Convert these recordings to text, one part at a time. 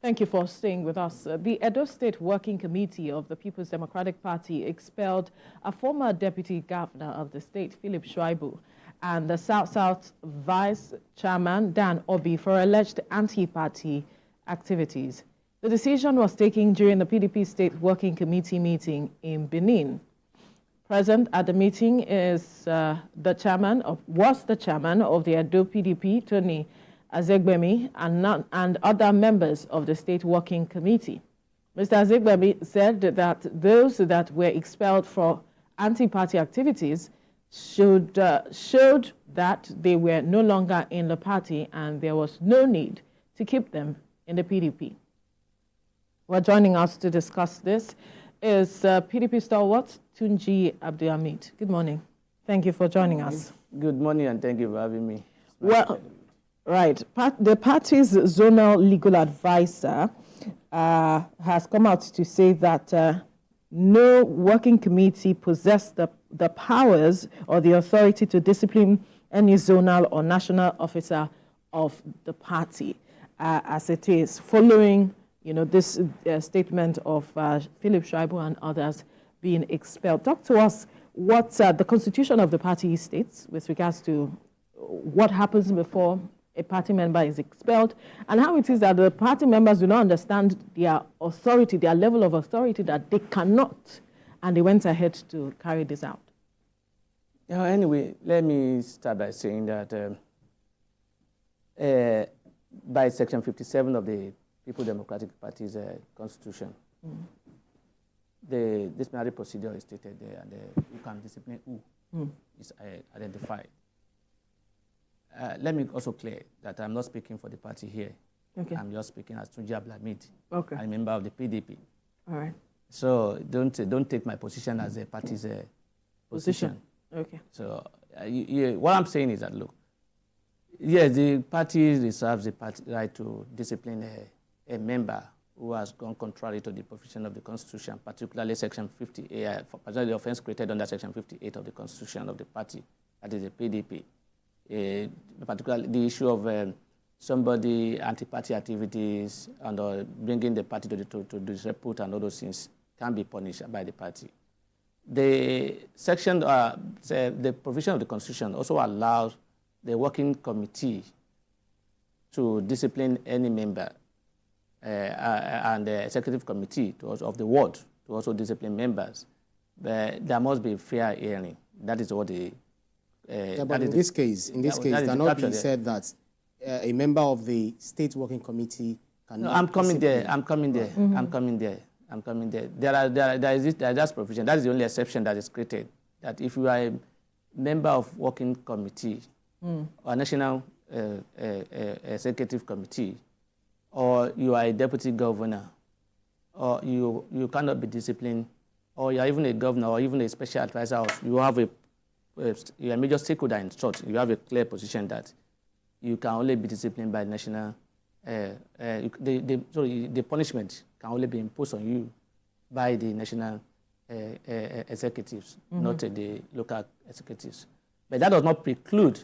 Thank you for staying with us. The Edo State Working Committee of the People's Democratic Party expelled a former deputy governor of the state, Philip Shaibu, and the South-South Vice Chairman, Dan Orbih, for alleged anti-party activities. The decision was taken during the PDP State Working Committee meeting in Benin. Present at the meeting is was the chairman of the Edo PDP, Tony Aziegbemi, and other members of the State Working Committee. Mr. Aziegbemi said that those that were expelled for anti-party activities showed that they were no longer in the party and there was no need to keep them in the PDP. Well, joining us to discuss this is PDP stalwart Tunji Abdulhamid. Good morning. Thank you for joining us. Good morning, and thank you for having me. Well, right. The party's zonal legal advisor has come out to say that no working committee possessed the powers or the authority to discipline any zonal or national officer of the party as it is, following this statement of Philip Shaibu and others being expelled. Talk to us what the constitution of the party states with regards to what happens before a party member is expelled, and how it is that the party members do not understand their authority, their level of authority, that they cannot, and they went ahead to carry this out. Anyway, let me start by saying that by Section 57 of the People's Democratic Party's constitution, the disciplinary procedure is stated there, and you can discipline who is identified. Let me also clear that I'm not speaking for the party here. Okay. I'm just speaking as Tunji Abdulhamid. Okay. I'm a member of the PDP. All right. So don't take my position as a party's position. Okay. So what I'm saying is that, look, yes, the party reserves the right to discipline a member who has gone contrary to the provision of the Constitution, particularly Section 58, particularly the offense created under Section 58 of the Constitution of the party, that is the PDP. Particularly the issue of somebody anti-party activities and bringing the party to disrepute and all those things can be punished by the party. The section, the provision of the Constitution also allows the working committee to discipline any member and the executive committee of the ward to also discipline members. But there must be fair hearing. That is what the but in this case, it cannot be said that a member of the State Working Committee cannot. No, I'm coming there. There is that provision. That is the only exception that is created. That if you are a member of working committee or national executive committee, or you are a deputy governor, or you cannot be disciplined, or you are even a governor or even a special advisor, or you have you're a major stakeholder in short, you have a clear position that you can only be disciplined by national, the punishment can only be imposed on you by the national executives, not the local executives. But that does not preclude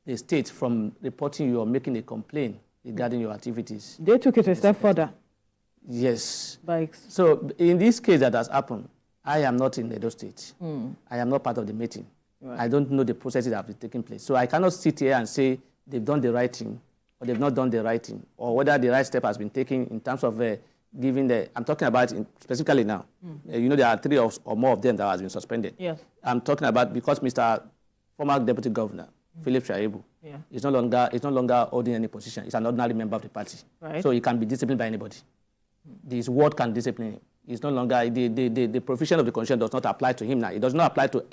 the state from reporting you or making a complaint regarding your activities. They took it a step further. Yes. So in this case that has happened, I am not in Edo State. I am not part of the meeting. Right. I don't know the processes that have been taking place. So I cannot sit here and say they've done the right thing or they've not done the right thing, or whether the right step has been taken in terms of giving I'm talking about specifically now. There are 3 or more of them that has been suspended. Yes. I'm talking about because Mr. former Deputy Governor, Philip Shaibu, is no longer holding any position. He's an ordinary member of the party. Right. So he can be disciplined by anybody. This ward can discipline him. It's no longer, the provision of the Constitution does not apply to him now. It does not apply to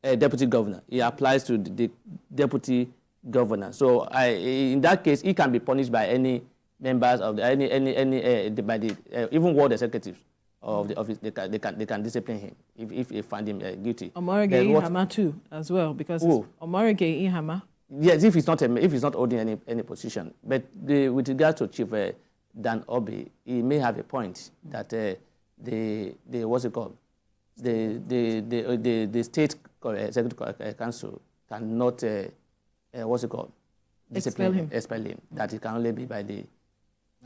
deputy governor. It applies to the deputy governor. So in that case, he can be punished by any members of even ward executives of the office. They can discipline him if they find him guilty. Omarege Ihama too, as well, because Omarege Ihama. Yes, if he's not holding any position. But with regard to Chief Dan Orbih, he may have a point that what's it called? The state executive council cannot what's it called? Expel him. That it can only be by the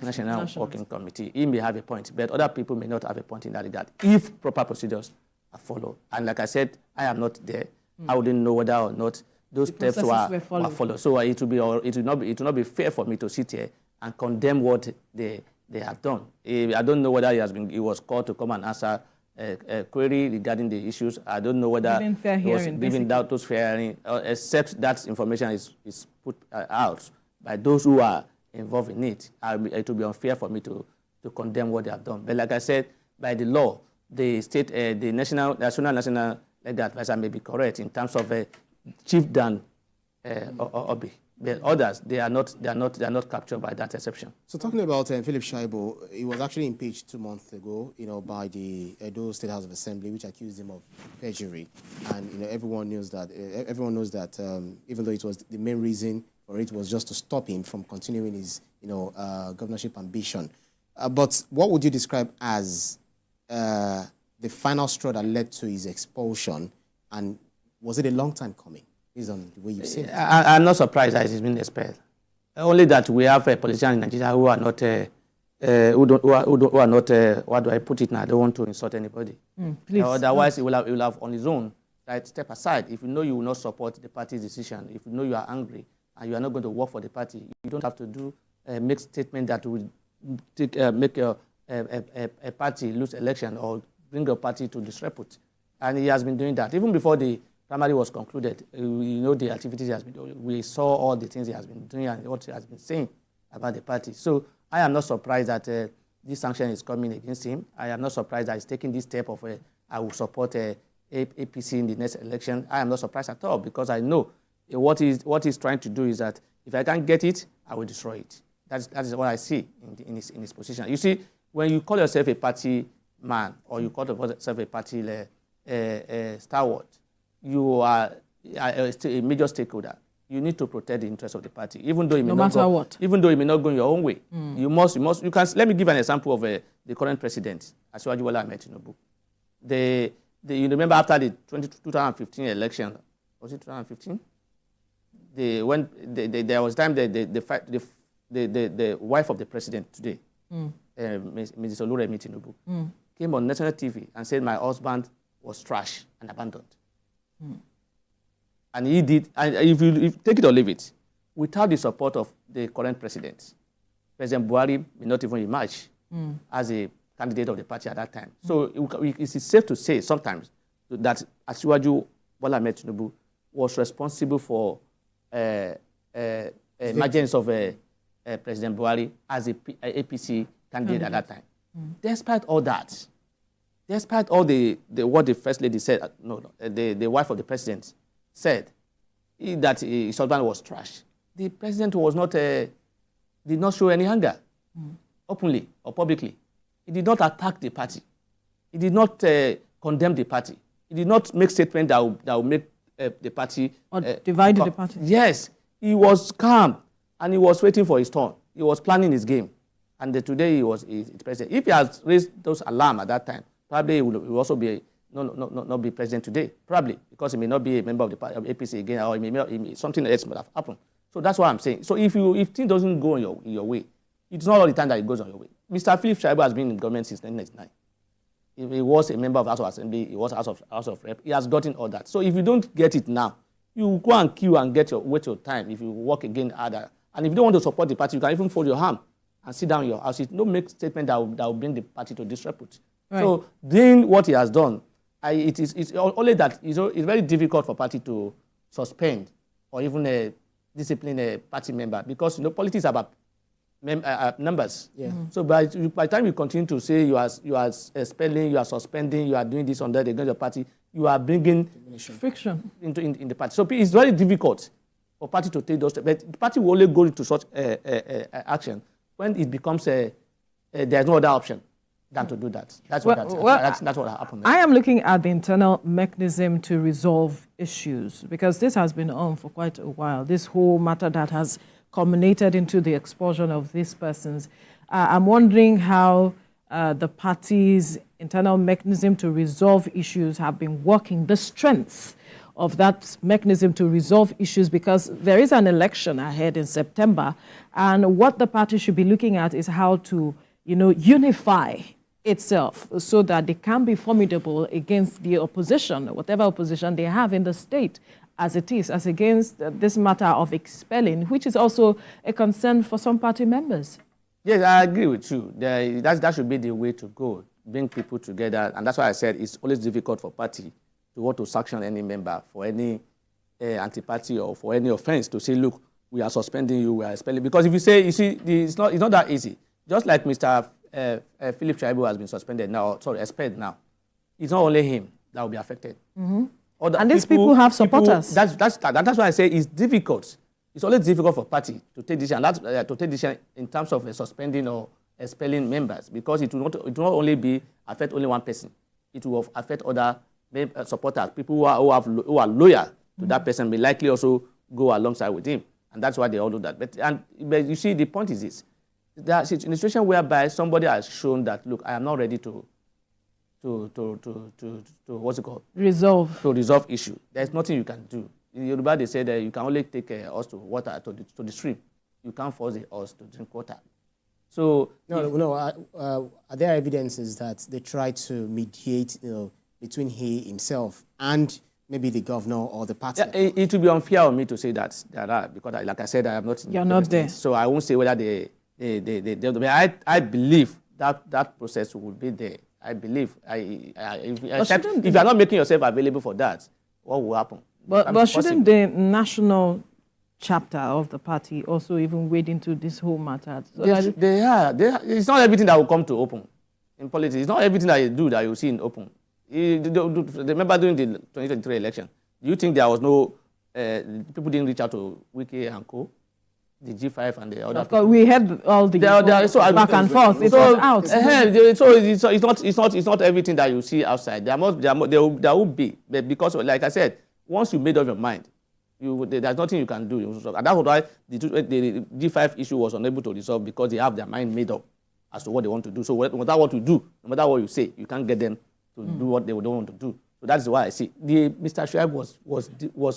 National Working Committee. He may have a point, but other people may not have a point in that regard if proper procedures are followed. And like I said, I am not there. I wouldn't know whether or not those steps were followed. So it will not be fair for me to sit here and condemn what they have done. I don't know whether he was called to come and answer a query regarding the issues. I don't know whether he was giving out those fair hearing, except that information is put out by those who are involved in it. It will be unfair for me to condemn what they have done. But like I said, by the law, the state, the national legal advisor may be correct in terms of Chief Dan Orbih. The others, they are not captured by that exception. So talking about Philip Shaibu, he was actually impeached 2 months ago, by the Edo State House of Assembly, which accused him of perjury. And everyone knows that. Even though it was the main reason for it was just to stop him from continuing his, governorship ambition. But what would you describe as the final straw that led to his expulsion, and was it a long time coming? Based on the way you've seen it. I'm not surprised that he's been expelled. Only that we have politicians in Nigeria who are not, who are not. What do I put it now? I don't want to insult anybody. Otherwise, he will have on his own. Right, step aside. If you know you will not support the party's decision, if you know you are angry and you are not going to work for the party, you don't have to make statement that will make a party lose election or bring a party to disrepute. And he has been doing that even before the primary was concluded. The activities he has been doing. We saw all the things he has been doing and what he has been saying about the party. So I am not surprised that this sanction is coming against him. I am not surprised that he's taking this step of I will support APC in the next election. I am not surprised at all because I know what he's trying to do is that if I can't get it, I will destroy it. That is what I see in his position. You see, when you call yourself a party man or you call yourself a party stalwart, you are a major stakeholder. You need to protect the interests of the party, even though it may even though it may not go in your own way. You must. You can. Let me give an example of the current president, Asiwaju Bola Ahmed Tinubu. You remember after the 2015 election, was it 2015? There was time the wife of the president today, Mrs. Oluremi Tinubu, came on national TV and said my husband was trash and abandoned. And he did, and if you take it or leave it, without the support of the current President Buhari may not even emerge as a candidate of the party at that time. So it is safe to say sometimes that Asiwaju Bola Ahmed Tinubu was responsible for emergence of President Buhari as a APC candidate at that time. Despite all that, despite all what the First Lady said, the wife of the president said that his husband was trash, the president did not show any anger, openly or publicly. He did not attack the party. He did not condemn the party. He did not make statements that would make the party... Or divide the party. Yes. He was calm and he was waiting for his turn. He was planning his game. And today he was president. If he has raised those alarm at that time, probably he will also be not be president today. Probably because he may not be a member of the party, of APC again, or something else might have happened. So that's what I'm saying. So if things doesn't go in your way, it's not all the time that it goes on your way. Mr. Philip Shaibu has been in government since 1999. If he was a member of House of Assembly, he was House of Rep. He has gotten all that. So if you don't get it now, you go and queue and wait your time. If you work again harder, and if you don't want to support the party, you can even fold your arm and sit down in your house. Don't make statement that will bring the party to disrepute. Right. So doing what he has done, it's only that it's very difficult for party to suspend or even discipline a party member because politics is about numbers. Yeah. So by the time you continue to say you are expelling, you are suspending, you are doing this on that against the party, you are bringing friction in the party. So it's very difficult for party to take those steps. But the party will only go into such action when it becomes there's no other option than to do that. That's what happened. I am looking at the internal mechanism to resolve issues because this has been on for quite a while. This whole matter that has culminated into the expulsion of these persons. I'm wondering how the party's internal mechanism to resolve issues have been working, the strength of that mechanism to resolve issues, because there is an election ahead in September, and what the party should be looking at is how to, unify itself so that they can be formidable against the opposition, whatever opposition they have in the state, as it is, as against this matter of expelling, which is also a concern for some party members. Yes, I agree with you. That should be the way to go, bring people together. And that's why I said it's always difficult for party to want to sanction any member for any anti-party or for any offense, to say, look, we are suspending you, we are expelling. Because if you say, it's not that easy. Just like Mr. Philip Shaibu has been suspended now, expelled now. It's not only him that will be affected. Mm-hmm. And these people have supporters. That's why I say it's difficult. It's always difficult for party to take decision, to take decision in terms of suspending or expelling members, because it will not only affect only one person. It will affect other supporters, people who are loyal to that person, may likely also go alongside with him, and that's why they all do that. But you see, the point is this: that in a situation whereby somebody has shown that, look, I am not ready to what's it called? Resolve issue. There's nothing you can do. In Yoruba, they say that you can only take a horse to water to the stream. You can't force the horse to drink water. So are there evidences that they try to mediate, between he himself and maybe the governor or the party? Yeah, it would be unfair of me to say that there are, because like I said, I am not. You're not there. So I won't say whether I believe that process will be there. I believe. If you are not making yourself available for that, what will happen? But shouldn't the national chapter of the party also even wade into this whole matter? So they are. It's not everything that will come to open in politics. It's not everything that you do that you see in open. Remember during the 2023 election, do you think there was no, people didn't reach out to Wiki and Co., the G5 and the other people? We had all the back and forth. It was out. So it's not everything that you see outside. There will be, but because, like I said, once you made up your mind, there's nothing you can do. And that's why the G5 issue was unable to resolve, because they have their mind made up as to what they want to do. So no matter what you do, no matter what you say, you can't get them to do what they don't want to do. So that's why I see Mr. Shaibu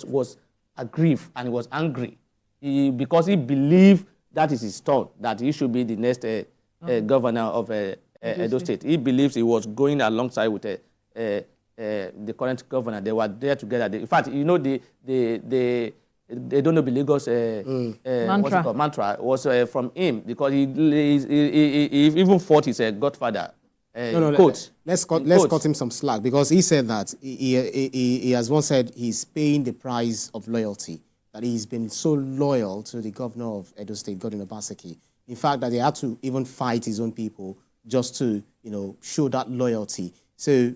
was aggrieved and he was angry because he believed that is his turn, that he should be the next governor of Edo State. He believes he was going alongside with the current governor. They were there together. In fact, they don't know the Lagos mantra was from him, because he even fought his godfather. Let's cut him some slack, because he said that he has once said he's paying the price of loyalty, that he's been so loyal to the governor of Edo State, Godwin Obaseki. In fact, that they had to even fight his own people just to show that loyalty. So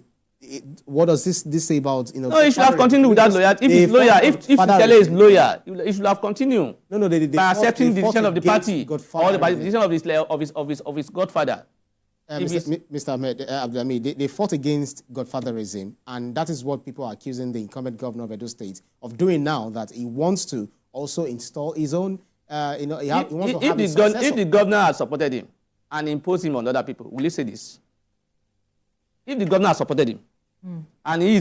what does this say about No, he should have continued with that loyalty. If he's loyal, if Ikele is loyal, he should have continued. By accepting the decision of the party or the decision of his godfather. Mr. Abdulhamid, they fought against godfatherism, and that is what people are accusing the incumbent governor of Edo State of doing now, that he wants to also install his own, he wants to have his successor. If the governor had supported him and imposed him on other people, will you say this? If the governor had supported him, and he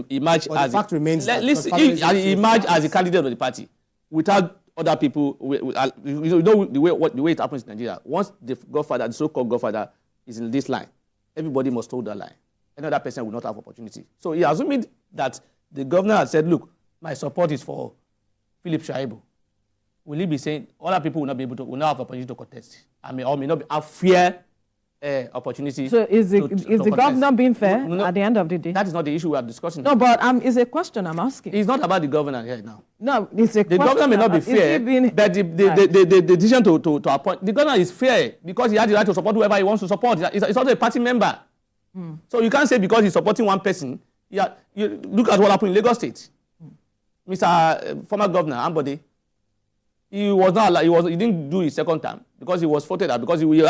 emerged as the fact remains he emerged as a candidate of the party without other people, the way it happens in Nigeria. Once the godfather, the so-called godfather, is in this line, everybody must hold that line. Another person will not have opportunity. So he assuming that the governor has said, look, my support is for Philip Shaibu. Will he be saying other people will not have opportunity to contest? Or may not have fair opportunity. So is the governor being fair at the end of the day? That is not the issue we are discussing. No, but it's a question I'm asking. It's not about the governor here now. No, it's a question. The governor may not be fair, but the decision to appoint, the governor is fair because he has the right to support whoever he wants to support. He's also a party member. So you can't say because he's supporting one person. You look at what happened in Lagos State. Mr. Former Governor Ambode, he was not allowed, he didn't do his second term because he was voted out, because he voted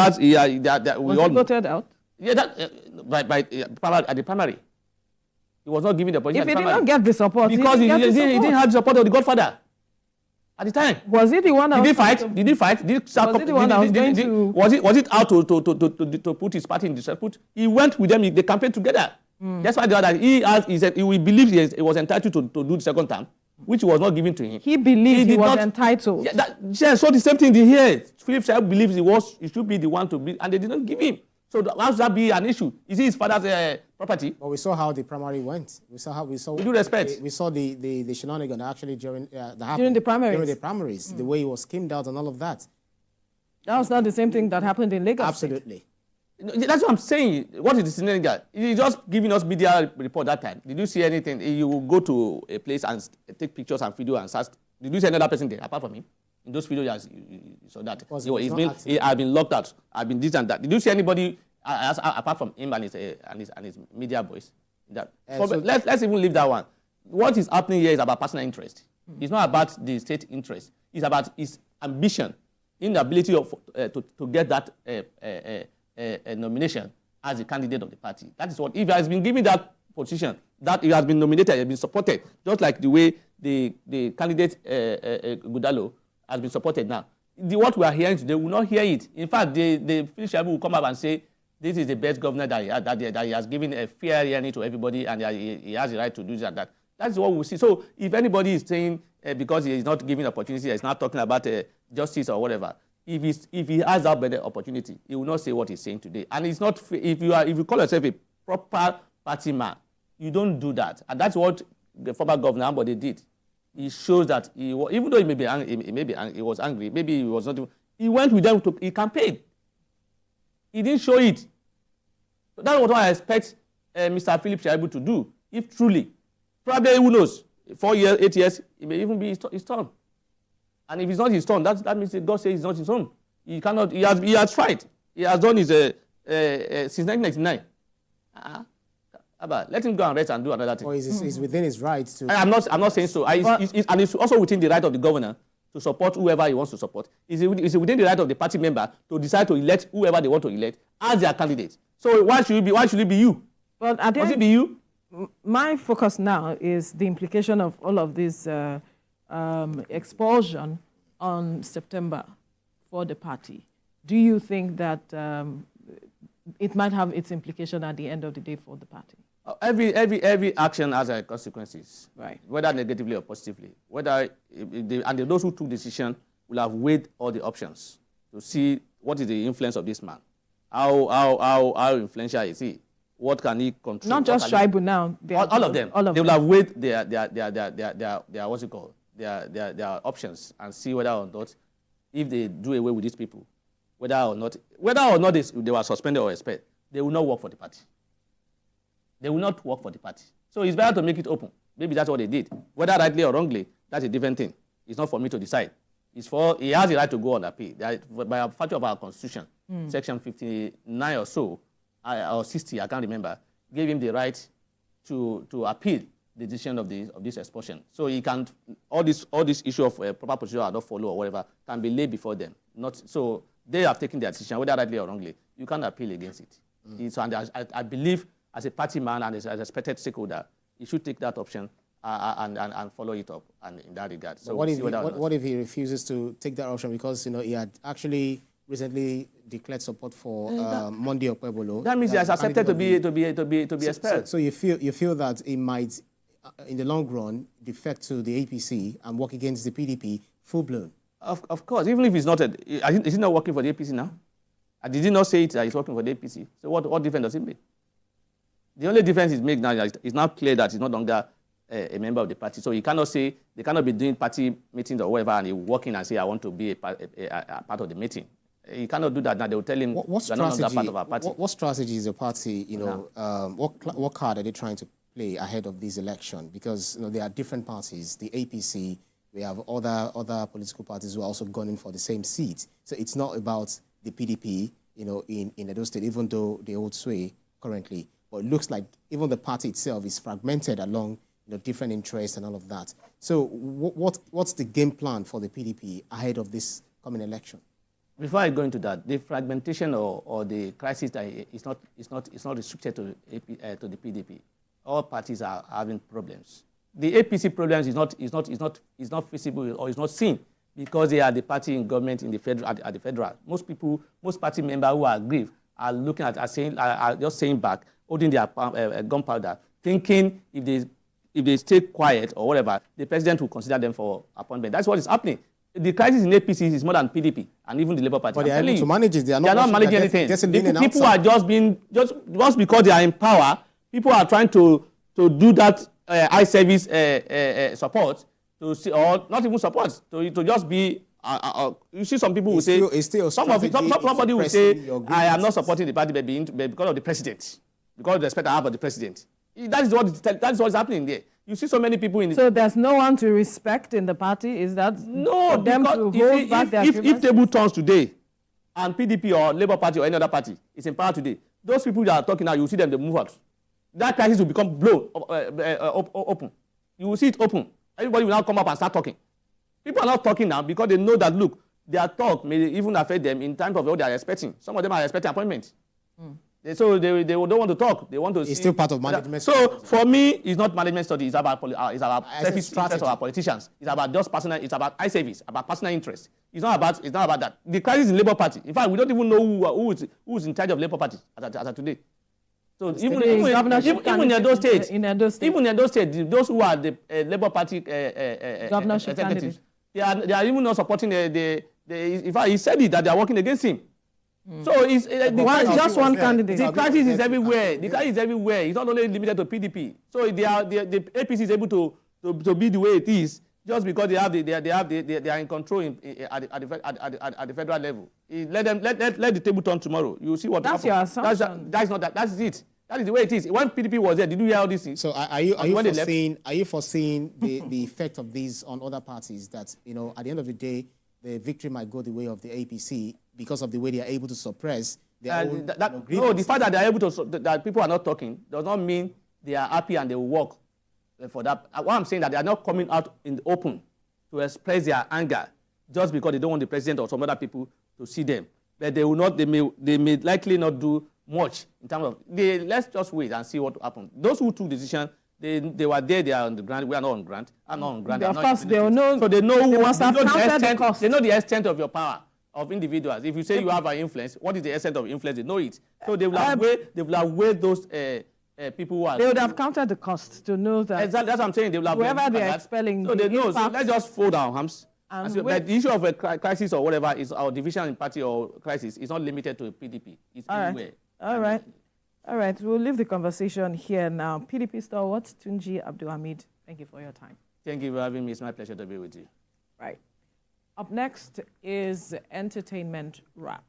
out? Yeah, at the primary. He was not given the position. If he did not get the support, because he didn't have the support of the godfather at the time. Was he the one that Did he fight? Was he the one that was going to... Was it out to put his party in disrepute? He went with them, they campaigned together. That's why the other he said he will believe he was entitled to do the second term, which was not given to him. He believed he was entitled. Yeah, so the same thing here. Philip Shaibu believes he should be the one to be, and they didn't give him. So how should that be an issue? Is it his father's property? But we saw how the primary went. We saw. With due respect. We saw the shenanigan actually during the primaries. During the primaries, the way he was skimmed out and all of that. That was not the same thing that happened in Lagos. Absolutely. That's what I'm saying. What is the scenario? He's just giving us media report that time. Did you see anything? You will go to a place and take pictures and video and search. Did you see another person there apart from him? In those videos, you saw that. I've been locked out. I've been this and that. Did you see anybody apart from him and his media boys? Let's even leave that one. What is happening here is about personal interest. It's not about the state interest. It's about his ambition, inability to get that nomination as a candidate of the party. That is what, if he has been given that position, that he has been nominated, he has been supported, just like the way the candidate Gudalo has been supported now. What we are hearing today, we will not hear it. In fact, the Philip Shaibu will come up and say, this is the best governor that he has given a fair hearing to everybody, and he has the right to do this and that. That's what we see. So if anybody is saying because he is not giving opportunity, he's not talking about justice or whatever, if he has that better opportunity, he will not say what he's saying today. And it's not, if you call yourself a proper party man, you don't do that. And that's what the former governor Ambode did. He shows that even though he may be angry, he was angry, maybe he was not, he went with them he campaigned. He didn't show it. So that's what I expect Mr. Philip Shaibu to do. If truly, probably who knows, 4 years, 8 years, it may even be his turn. And if it's not his turn, that means God says it's not his own. He cannot. He has tried. He has done his since 1999. Let him go and rest and do another thing. Or is within his rights to. I'm not saying so. And it's also within the right of the governor to support whoever he wants to support. It's within the right of the party member to decide to elect whoever they want to elect as their candidate. So why should it be you? But must it be you? My focus now is the implication of all of this expulsion on September for the party. Do you think that it might have its implication at the end of the day for the party? Every action has consequences, right? Whether negatively or positively. Those who took decision will have weighed all the options to see what is the influence of this man, how influential is he, what can he control. Not just Shaibu now. All of them. They will have weighed their what's it called, their options and see whether or not, if they do away with these people, whether or not they were suspended or expelled, they will not work for the party. They will not work for the party. So it's better to make it open. Maybe that's what they did. Whether rightly or wrongly, that's a different thing. It's not for me to decide. He has the right to go on appeal. By virtue of our constitution, section 59 or so, or 60, I can't remember, gave him the right to appeal the decision of this expulsion. So he can, all this issue of proper procedure or not follow or whatever can be laid before them. So they have taken their decision, whether rightly or wrongly. You can't appeal against it. So, and I believe, as a party man and as a respected stakeholder, he should take that option and follow it up and in that regard. So what if he refuses to take that option because he had actually recently declared support for Monday Okpebolo? That means he has accepted to be expelled. So you feel that it might, in the long run, defect to the APC and work against the PDP full blown? Of course, even if he's not, is he not working for the APC now? Did he not say it that he's working for the APC? So what difference does it make? The only difference is made now is it's now clear that he's no longer a member of the party. So he cannot say, they cannot be doing party meetings or whatever and he walk in and say, I want to be a part of the meeting. He cannot do that now. They will tell him, you're no longer part of our party. What strategy is the party, what card are they trying to play ahead of this election? Because there are different parties. The APC, we have other political parties who are also gunning for the same seat. So it's not about the PDP, in Edo State, even though they hold sway currently. But it looks like even the party itself is fragmented along different interests and all of that. So what's the game plan for the PDP ahead of this coming election? Before I go into that, the fragmentation or the crisis is not restricted to the PDP. All parties are having problems. The APC problems is not visible or is not seen because they are the party in government in the federal at the federal. Most party members who are aggrieved are looking at are just saying back, holding their gunpowder, thinking if they stay quiet or whatever, the president will consider them for appointment. That's what is happening. The crisis in APC is more than PDP and even the Labour Party. But they are able to manage it. They are not managing anything. People are just because they are in power, people are trying to do that eye service support to see, or not even support, to just be. You see, some people will say somebody will say, "I am not supporting the party because of the president, because of the respect I have for the president." That is what is happening there. You see so many people in. So there's no one to respect in the party. Is that no? Them to hold back their if table turns today, and PDP or Labour Party or any other party is in power today, those people that are talking now, you see them, they move out. That crisis will become open. You will see it open. Everybody will now come up and start talking. People are not talking now because they know that, look, their talk may even affect them in terms of what they are expecting. Some of them are expecting appointments. So they don't want to talk. They want to. It's still part of management. So for me, it's not management study. It's about selfish interest of our politicians. It's about just personal. It's about eye service. About personal interest. It's not about that. The crisis in Labour Party. In fact, we don't even know who is in charge of Labour Party as of today. So even in Edo State, those who are the Labour Party executives, they are even not supporting in fact, he said it that they are working against him. So it's just one candidate. The crisis is everywhere. The crisis is everywhere. It's not only limited to PDP. So the APC is able to be the way it is just because they are in control at the federal level. Let the table turn tomorrow. You see what that's happens. Your assumption. That's not that. That's it. That is the way it is. When PDP was there, did you hear all these things? So are you foreseeing the effect of these on other parties? That at the end of the day, the victory might go the way of the APC because of the way they are able to suppress their own the fact that they are able to that people are not talking does not mean they are happy and they will work for that. What I'm saying that they are not coming out in the open to express their anger just because they don't want the president or some other people to see them. But they will not. They may likely not do much in terms of. Let's just wait and see what happens. Those who took decision. They were there. They are on the ground. We are not on ground. I'm not on ground. Of course, they will know. So they know. They must have counted the cost. They know the extent of your power of individuals. If you say you have an influence, what is the extent of influence? They know it. So they will have weighed those people who are. They would have counted the cost to know that. Exactly. That's what I'm saying. They will have. Whoever they are expelling. So they know. So let's just fold our hands. But the issue of a crisis or whatever is our division in party or crisis is not limited to PDP. It's everywhere. All right, we'll leave the conversation here now. PDP stalwart Tunji Abdulhamid, thank you for your time. Thank you for having me. It's my pleasure to be with you. Right. Up next is Entertainment Wrap.